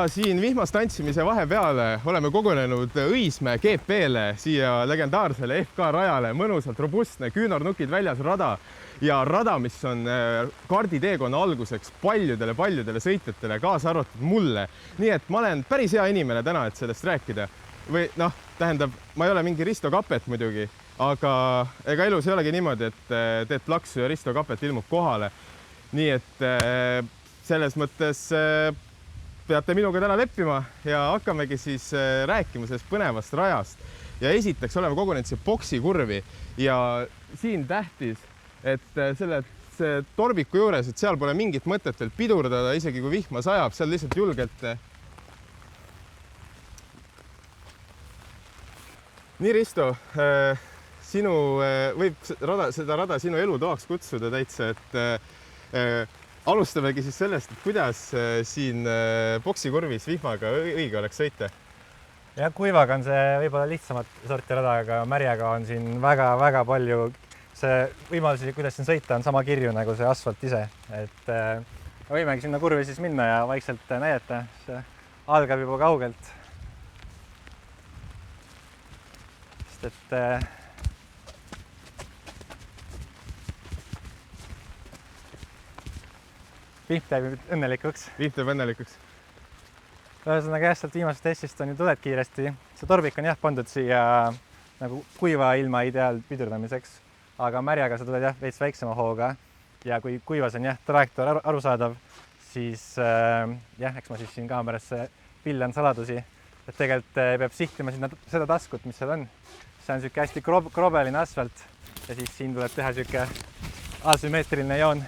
siin vihmas tantsimise vahepeale oleme kogunenud Õismäe GP-le, siia legendaarsele FK rajale, mõnusalt robustne, küünarnukid väljas rada ja rada, mis on kaarditeekonna alguseks paljudele sõitjatele, kaasa arvatud mulle. Nii et ma olen päris hea inimene täna, et sellest rääkida. Või tähendab, ma ei ole mingi Risto Kappet muidugi, aga ega elus ei olegi niimoodi, et teed plaksu ja Risto Kappet ilmub kohale. Nii et selles mõttes peate minuga täna leppima ja hakkamegi siis rääkima sellest põnevast rajast. Ja esiteks oleme kogunenud siia boksikurvi ja siin tähtis, et selle torbiku juures, et seal pole mingit mõtet veel pidurdada, isegi kui vihma sajab, seal lihtsalt julgelt. Nii Risto, sinu võib seda rada sinu elutoaks kutsuda täitsa, et alustamegi siis sellest, et kuidas siin boksikurvis vihmaga õige oleks sõita? Ja kuivaga on see võib-olla lihtsamat sorti rada, aga märjaga on siin väga palju see võimalusi, kuidas siin sõita, on sama kirju nagu see asfalt ise. Et võimegi sinna kurvi siis minna ja vaikselt näidata. See algab juba kaugelt. Sest et vihm teeb õnnelikuks. Vihm teeb õnnelikuks. Ühesõnaga jah, sealt viimasest testist on ju tuled kiiresti. See torbik on jah pandud siia nagu kuiva ilma ideaal pidurdamiseks, aga märjaga sa tuled jah veits väiksema hooga ja kui kuivas on jah trajektoor arusaadav, siis jah, eks ma siis siin kaamerasse pillan saladusi, et tegelikult peab sihtima sinna seda taskut, mis seal on. See on siuke hästi krobeline asfalt ja siis siin tuleb teha siuke asümmeetriline joon.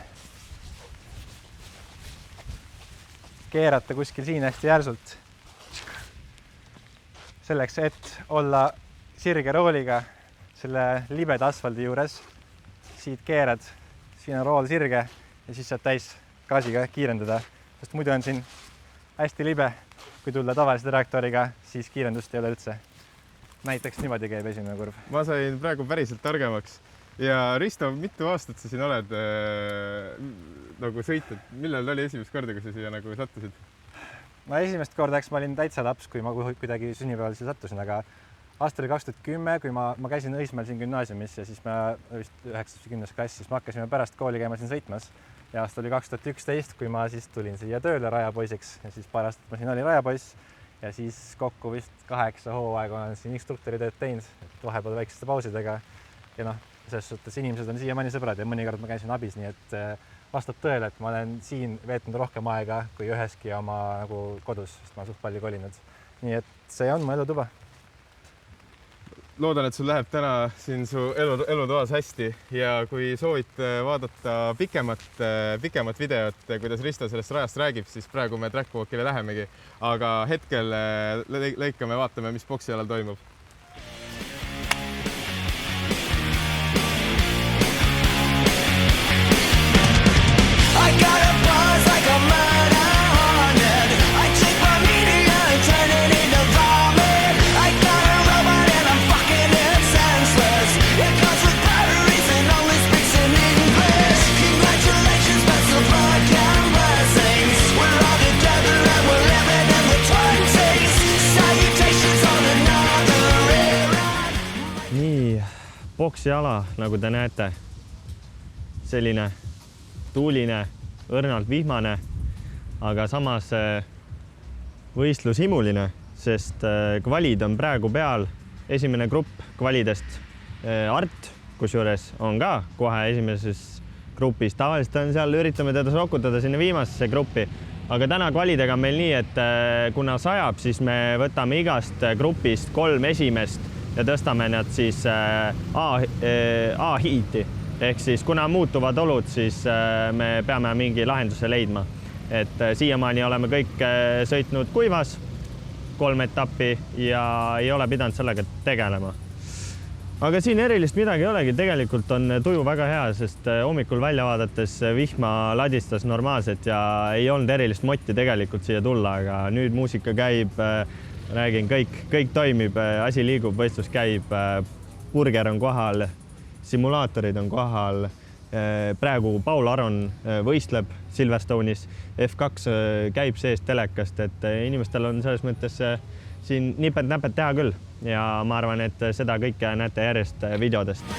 Keerata kuskil siin hästi järsult. Selleks, et olla sirge rooliga selle libeda asfaldi juures, siit keerad, siin on rool sirge ja siis saad täis gaasiga kiirendada, sest muidu on siin hästi libe. Kui tulla tavalise trajektooriga, siis kiirendust ei ole üldse. Näiteks niimoodi käib esimene kurv. Ma sain praegu päriselt targemaks. Ja Risto, mitu aastat sa siin oled nagu sõitnud? Millal oli esimest korda, kui sa siia nagu sattusid? Ma esimest korda, eks ma olin täitsa laps, kui ma kuidagi sünnipäeval siia sattusin, aga aasta oli 2010, kui ma käisin Õismäel siin gümnaasiumis ja siis ma vist 9-10 klassis, ma hakkasime pärast kooli käima siin sõitmas ja aasta oli 2011, kui ma siis tulin siia tööle rajapoisiks ja siis paar aastat ma siin oli rajapoiss ja siis kokku vist 8 hooaega olen siin instruktori tööd teinud, vahepeal väikseste pausidega ja selles suhtes inimesed on siiamaani sõbrad ja mõnikord ma käisin abis, nii et vastab tõele, et ma olen siin veetnud rohkem aega kui üheski oma nagu kodus, sest ma olen suht palju kolinud. Nii et see on mu elutuba. Loodan, et sul läheb täna siin su elutoas hästi ja kui soovid vaadata pikemat videot, kuidas Risto sellest rajast räägib, siis praegu me trackwalkile lähemegi, aga hetkel lõikame, vaatame, mis boksi alal toimub. Boksiala, nagu te näete, selline tuuline, õrnalt vihmane, aga samas võistlushimuline, sest kvalid on praegu peal. Esimene grupp kvalidest Art, kusjuures on ka kohe esimeses grupis. Tavaliselt on seal, üritame teda sokutada sinna viimasesse gruppi, aga täna kvalidega on meil nii, et kuna sajab, siis me võtame igast grupist 3 esimest ja tõstame nad siis A-hiiti. Ehk siis kuna muutuvad olud, siis me peame mingi lahenduse leidma. Et siiamaani oleme kõik sõitnud kuivas 3 etappi ja ei ole pidanud sellega tegelema. Aga siin erilist midagi ei olegi, tegelikult on tuju väga hea, sest hommikul välja vaadates vihma ladistas normaalselt ja ei olnud erilist motti tegelikult siia tulla, aga nüüd muusika käib, räägin, kõik toimib, asi liigub, võistlus käib, burger on kohal, simulaatorid on kohal, praegu Paul Aron võistleb Silverstone'is, F2 käib seest telekast, et inimestel on selles mõttes siin nipet-näpet teha küll ja ma arvan, et seda kõike näete järjest videodest.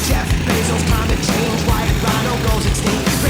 Jeff Bezos, climate change, white rhino goes extinct.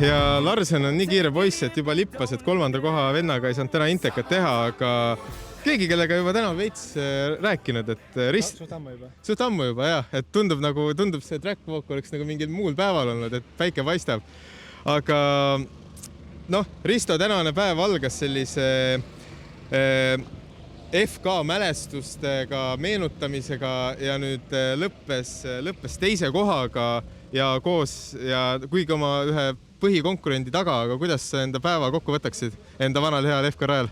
ja Larsen on nii kiire poiss, et juba lippas, et 3. koha vennaga ei saanud täna intekat teha, aga keegi, kellega juba täna veits rääkinud, et suht ammu juba jah, et tundub see track walk oleks nagu mingil muul päeval olnud, et päike paistab. Aga Risto tänane päev algas sellise FK mälestustega, meenutamisega ja nüüd lõppes teise kohaga ja kuigi oma ühe põhikonkurendi taga, aga kuidas sa enda päeva kokku võtaksid enda vanal heal FK rajal?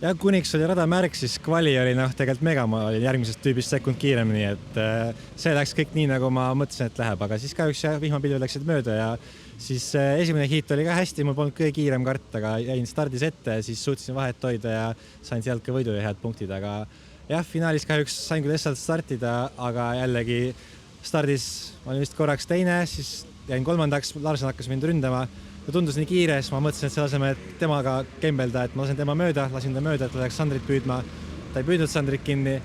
Ja kuniks oli rada märk, siis kvali oli tegelikult mega, ma olin järgmisest tüübist sekund kiiremini, et see läks kõik nii, nagu ma mõtlesin, et läheb, aga siis kahjuks vihmapilved läksid mööda ja siis esimene hiit oli ka hästi, mul polnud kõige kiirem kart, aga jäin stardis ette, siis suutsin vahet hoida ja sain sealt ka võidu ja head punktid, aga jah, finaalis kahjuks sain küll S-lt startida, aga jällegi stardis ma olin vist korraks teine, siis jäin 3. Larsen hakkas mind ründama. Ta tundus nii kiire, siis ma mõtlesin, et selle asemel temaga kembelda, et ma lasin tema mööda, et läheks Sandrit püüdma. Ta ei püüdnud Sandrit kinni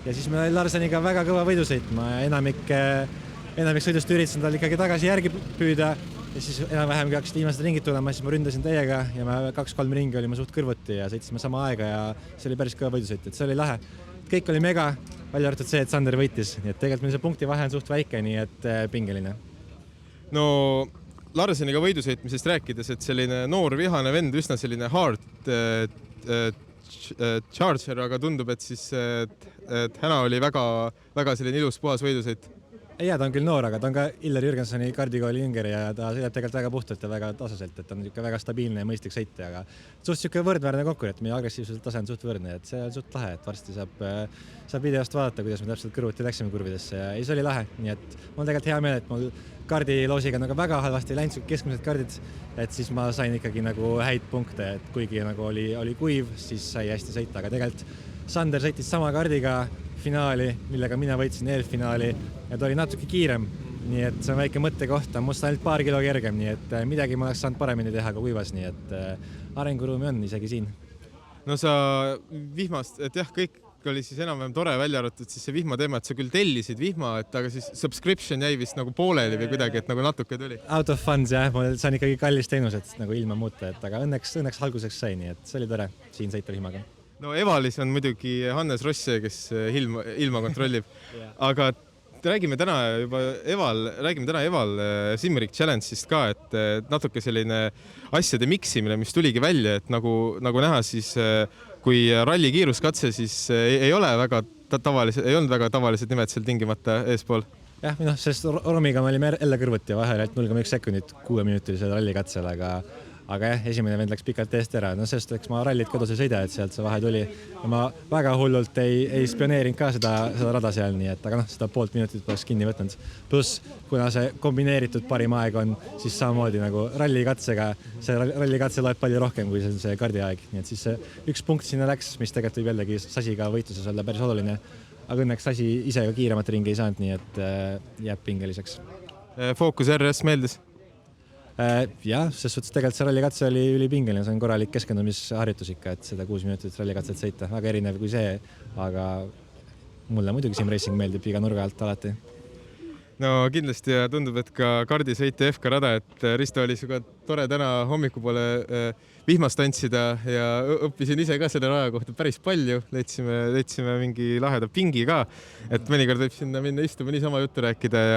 ja siis me Larseniga väga kõva võidu sõitma ja enamik sõidust üritasin tal ikkagi tagasi järgi püüda ja siis enam-vähem hakkasid viimased ringid tulema, siis ma ründasin teiega ja me 2-3 ringi olime suht kõrvuti ja sõitsime sama aega ja see oli päris kõva võidusõit, et see oli lahe. Kõik oli mega, välja arvatud see, et Sander võitis, nii et tegelikult meil see punkti vahe on suht väike, nii et pingeline. No Larseniga võidusõitmisest rääkides, et selline noor vihane vend, üsna selline hard charger, aga tundub, et siis täna oli väga selline ilus puhas võidusõit. Ja ta on küll noor, aga ta on ka Iller Jürgensoni kardikooli jünger ja ta sõidab tegelikult väga puhtalt ja väga tasaselt, et ta on väga stabiilne ja mõistlik sõita, aga suht siuke võrdväärne konkurent, meie agressiivsuselt tase on suht võrdne, et see on suht lahe, et varsti saab videost vaadata, kuidas me täpselt kõrvuti läksime kurvidesse ja see oli lahe, nii et mul on tegelikult hea meel, et mul kardiloosiga nagu väga halvasti ei läinud keskmised kardid, et siis ma sain ikkagi nagu häid punkte, et kuigi nagu oli kuiv, siis sai hästi sõita, aga tegelikult Sander sõitis sama kardiga finaali, millega mina võitsin eelfinaali ja ta oli natuke kiirem, nii et see on väike mõttekoht, ta on must ainult paar kilo kergem, nii et midagi ma oleks saanud paremini teha ka kuivas, nii et arenguruumi on isegi siin. No sa vihmast, et jah, kõik oli siis enam-vähem tore välja arvatud, siis see vihma teema, et sa küll tellisid vihma, et aga siis subscription jäi vist nagu pooleli või kuidagi, et nagu natuke tuli. Out of funds jah, ma saan ikkagi kallis teenus, et nagu ilma muuta, et aga õnneks alguseks sai, nii et see oli tore siin sõita vihmaga. No Evalis on muidugi Hannes Rosse, kes ilma kontrollib, aga räägime täna Eval Simmerik Challenge'ist ka, et natuke selline asjade miksimine, mis tuligi välja, et nagu näha siis, kui ralli kiiruskatse, siis ei olnud väga tavalised nimed seal tingimata eespool. Jah, sest Romiga me olime jälle kõrvuti vahel, et 0,1 sekundit 6-minutilisel rallikatsel, aga jah, esimene vend läks pikalt eest ära. No sest eks ma rallit kodus ei sõida, et sealt see vahe tuli. Ja ma väga hullult ei spioneerinud ka seda rada seal, nii et aga seda poolt minutit poleks kinni võtnud. Plus, kuna see kombineeritud parim aeg on, siis samamoodi nagu rallikatsega, see rallikatse loeb palju rohkem kui see kardiaeg. Nii et siis see üks punkt sinna läks, mis tegelikult võib jällegi Sasiga võitluses olla päris oluline. Aga õnneks Sasi ise ka kiiremat ringi ei saanud, nii et jääb pingeliseks. Focus RS meeldis? Jah, sest suhtes tegelikult see rallikatse oli ülipingeline, see on korralik keskendumisharjutus ikka, et seda 6 minutit rallikatset sõita, väga erinev kui see, aga mulle muidugi SimRacing meeldib iga nurga alt alati. No kindlasti ja tundub, et ka kardisõit ja FK rada, et Risto oli sinuga tore täna hommikupoole vihmast tantsida ja õppisin ise ka selle raja kohta päris palju, leidsime mingi laheda pingi ka, et mõnikord võib sinna minna istuma niisama juttu rääkida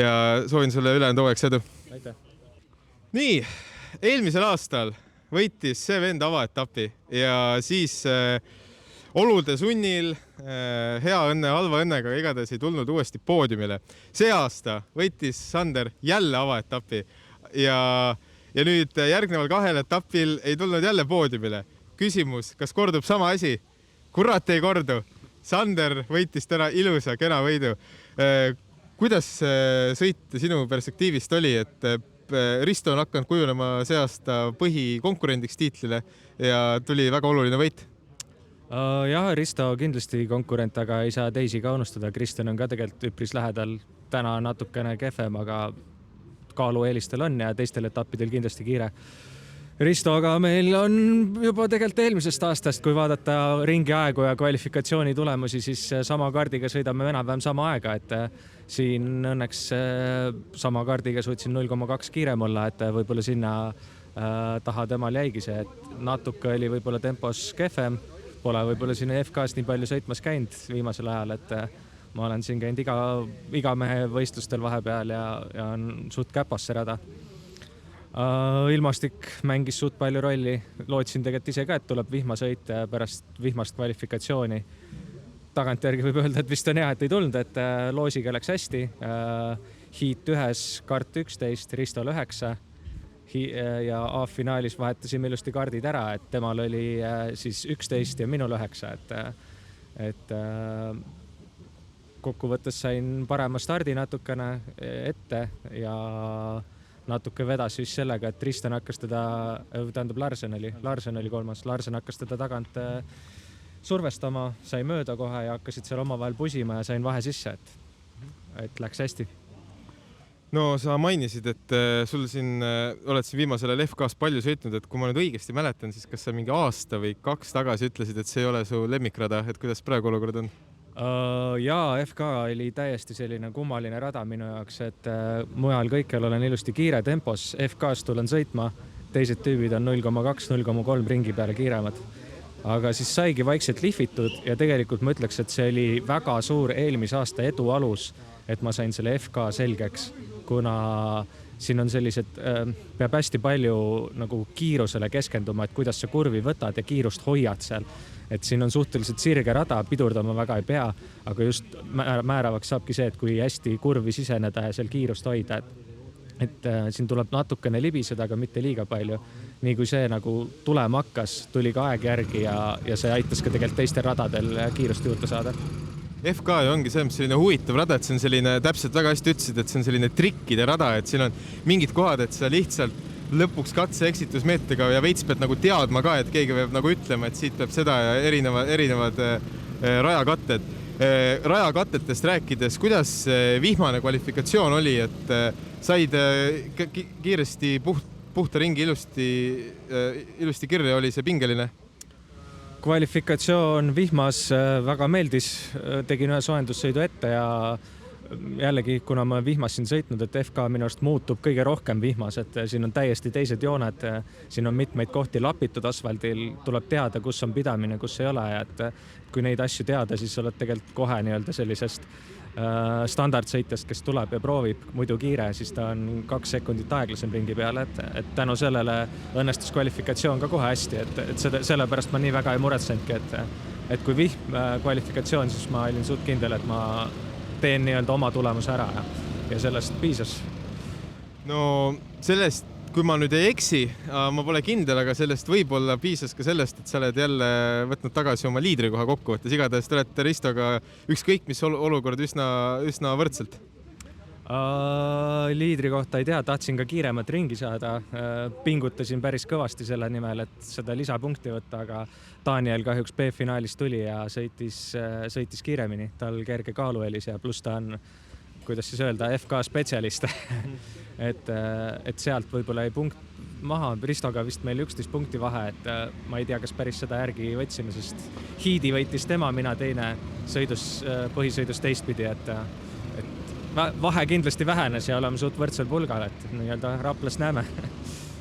ja soovin sulle ülejäänud hooajaks edu. Aitäh! Nii, eelmisel aastal võitis see vend avaetapi ja siis olude sunnil, hea õnne, halva õnnega igatahes ei tulnud uuesti poodiumile. See aasta võitis Sander jälle avaetapi ja nüüd järgneval 2 etapil ei tulnud jälle poodiumile. Küsimus, kas kordub sama asi? Kurat ei kordu. Sander võitis täna ilusa, kena võidu. Kuidas sõit sinu perspektiivist oli, et Risto on hakanud kujunema see aasta põhikonkurendiks tiitlile ja tuli väga oluline võit? Jah, Risto kindlasti konkurent, aga ei saa teisi ka unustada. Kristjan on ka tegelikult üpris lähedal, täna natukene kehvem, aga kaalueelistel on ja teistel etappidel kindlasti kiire. Ristoga meil on juba tegelikult eelmisest aastast, kui vaadata ringi aegu ja kvalifikatsiooni tulemusi, siis sama kaardiga sõidame enam-vähem sama aega, et siin õnneks sama kaardiga suutsin 0,2 kiirem olla, et võib-olla sinna taha temal jäigi see, et natuke oli võib-olla tempos kehvem, pole võib-olla siin FK-s nii palju sõitmas käinud viimasel ajal, et ma olen siin käinud iga mehe võistlustel vahepeal ja on suht käpas see rada. Ilmastik mängis suht palju rolli, lootsin tegelikult ise ka, et tuleb vihmasõit pärast vihmast kvalifikatsiooni. Tagantjärgi võib öelda, et vist on hea, et ei tulnud, et loosiga läks hästi. Heat 1, kart 11, Ristol 9 ja A-finaalis vahetasime ilusti kaardid ära, et temal oli siis 11 ja minul 9, et kokkuvõttes sain parema stardi natukene ette ja natuke vedas siis sellega, et Tristan hakkas Larsen oli kolmas, Larsen hakkas teda tagant survestama, sai mööda kohe ja hakkasid seal omavahel pusima ja sain vahe sisse, et läks hästi. No sa mainisid, et sul siin oled siin viimasel ajal FK-s palju sõitnud, et kui ma nüüd õigesti mäletan, siis kas sa mingi aasta või 2 tagasi ütlesid, et see ei ole su lemmikrada, et kuidas praegu olukord on? Jaa, FK oli täiesti selline kummaline rada minu jaoks, et mujal kõikjal olen ilusti kiire tempos, FK-s tulen sõitma, teised tüübid on 0,2, 0,3 ringi peale kiiremad. Aga siis saigi vaikselt lihvitud ja tegelikult ma ütleks, et see oli väga suur eelmise aasta edu alus, et ma sain selle FK selgeks, kuna siin on sellised, peab hästi palju nagu kiirusele keskenduma, et kuidas sa kurvi võtad ja kiirust hoiad seal. Et siin on suhteliselt sirge rada, pidurdama väga ei pea, aga just määravaks saabki see, et kui hästi kurvi siseneda ja seal kiirust hoida, et siin tuleb natukene libiseda, aga mitte liiga palju. Nii kui see nagu tulema hakkas, tuli ka aeg järgi ja see aitas ka tegelikult teistel radadel kiirust juurde saada. FK ongi selline huvitav rada, et see on selline, täpselt väga hästi ütlesid, et see on selline trikkide rada, et siin on mingid kohad, et sa lihtsalt lõpuks katse eksitusmeetega ja veits pead nagu teadma ka, et keegi peab nagu ütlema, et siit peab seda ja erinevad rajakatted. Rajakattetest rääkides, kuidas vihmane kvalifikatsioon oli, et said kiiresti puhta ringi ilusti kirja, oli see pingeline? Kvalifikatsioon vihmas väga meeldis, tegin ühe soendussõidu ette ja jällegi, kuna ma vihmas siin sõitnud, et FK minu arust muutub kõige rohkem vihmas, et siin on täiesti teised jooned, siin on mitmeid kohti lapitud asfaldil, tuleb teada, kus on pidamine, kus ei ole, et kui neid asju teada, siis oled tegelikult kohe nii-öelda sellisest standardsõitjast, kes tuleb ja proovib muidu kiire, siis ta on 2 sekundit aeglasem ringi peale, et tänu sellele õnnestus kvalifikatsioon ka kohe hästi, et sellepärast ma nii väga ei muretsenudki, et kui vihm kvalifikatsioon, siis ma olin suht kindel, et ma teen nii-öelda oma tulemuse ära ja sellest piisas. No sellest, kui ma nüüd ei eksi, ma pole kindel, aga sellest võib-olla piisas ka sellest, et sa oled jälle võtnud tagasi oma liidrikoha kokkuvõttes. Igatahes te olete Ristoga ükskõik mis olukord üsna võrdselt. Liidri kohta ei tea, tahtsin ka kiiremat ringi saada. Pingutasin päris kõvasti selle nimel, et seda lisapunkti võtta, aga Daniel kahjuks B-finaalis tuli ja sõitis kiiremini. Tal kerge kaaluelis ja pluss ta on, kuidas siis öelda, FK spetsialist. et sealt võib-olla ei punkt maha. Ristoga vist meil 11 punkti vahe, et ma ei tea, kas päris seda järgi võtsime, sest Hiidi võitis tema, mina teine põhisõidus teistpidi, et vahe kindlasti vähenes ja oleme suht võrdsel pulgal, et nii-öelda Raplas näeme.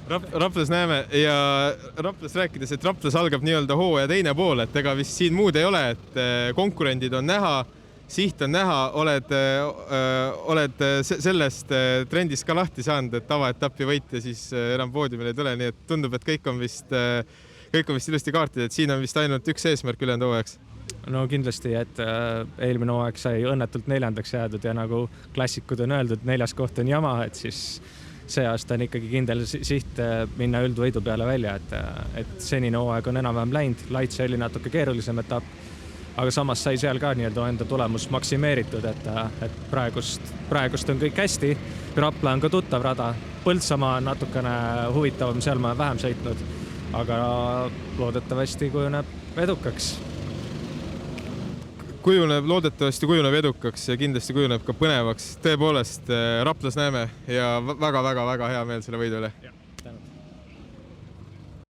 Raplas näeme ja Raplas rääkides, et Raplas algab nii-öelda hooaja teine pool, et ega vist siin muud ei ole, et konkurendid on näha, siht on näha, oled sellest trendist ka lahti saanud, et tavaetappi võit ja siis enam poodiumile ei tule, nii et tundub, et kõik on vist ilusti kaartid, et siin on vist ainult üks eesmärk ülejäänud hooajaks. No kindlasti, et eelmine hooaeg sai õnnetult 4. jäädud ja nagu klassikud on öeldud, 4. koht on jama, et siis see aasta on ikkagi kindel siht minna üldvõidu peale välja, et senine hooaeg on enam-vähem läinud, Laitse oli natuke keerulisem etapp, aga samas sai seal ka nii-öelda enda tulemus maksimeeritud, et praegust on kõik hästi. Rapla on ka tuttav rada, Põltsamaa on natukene huvitavam, seal ma vähem sõitnud, aga loodetavasti kujuneb edukaks. Loodetavasti kujuneb edukaks ja kindlasti kujuneb ka põnevaks. Tõepoolest, Raplas näeme ja väga-väga-väga hea meel selle võidu üle.